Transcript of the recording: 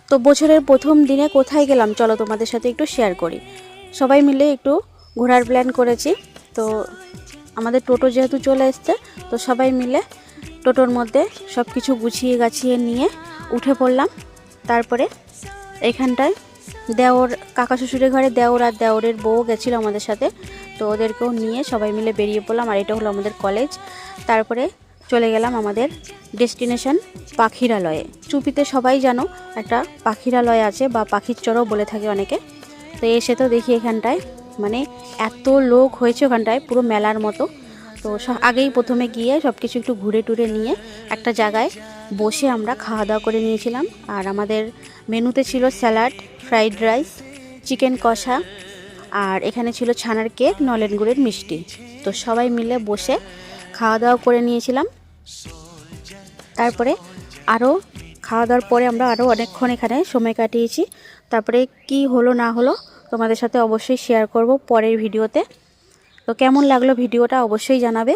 তো বছরের প্রথম দিনে কোথায় গেলাম চলো তোমাদের সাথে একটু শেয়ার করি। সবাই মিলে একটু ঘোরার প্ল্যান করেছি। তো আমাদের টোটো যেহেতু চলে এসছে, তো সবাই মিলে টোটোর মধ্যে সব কিছু গুছিয়ে গাছিয়ে নিয়ে উঠে পড়লাম। তারপরে এখানটায় দেওর, কাকা শ্বশুরের ঘরে দেওর আর দেওরের বউ গেছিলো আমাদের সাথে, তো ওদেরকেও নিয়ে সবাই মিলে বেরিয়ে পড়লাম। আর এটা হলো আমাদের কলেজ। তারপরে চলে গেলাম আমাদের ডেস্টিনেশন পাখিরালয়ে। চুপিতে সবাই জানো একটা পাখিরালয় আছে, বা পাখির চড়ও বলে থাকে অনেকে। তো এসে তো দেখি এখানটায় মানে এত লোক হয়েছে ওখানটায়, পুরো মেলার মতো। তো আগেই প্রথমে গিয়ে সব কিছু একটু ঘুরে টুরে নিয়ে একটা জায়গায় বসে আমরা খাওয়া দাওয়া করে নিয়েছিলাম। আর আমাদের মেনুতে ছিল স্যালাড, ফ্রাইড রাইস, চিকেন কষা, আর এখানে ছিল ছানার কেক, নলেন গুড়ের মিষ্টি। তো সবাই মিলে বসে খাওয়া দাওয়া করে নিয়েছিলাম। তারপরে আরও খাওয়া দাওয়ার পরে আমরা আরও অনেকক্ষণ এখানে সময় কাটিয়েছি। তারপরে কি হলো না হলো তোমাদের সাথে অবশ্যই শেয়ার করব পরের ভিডিওতে। তো কেমন লাগলো ভিডিওটা অবশ্যই জানাবে।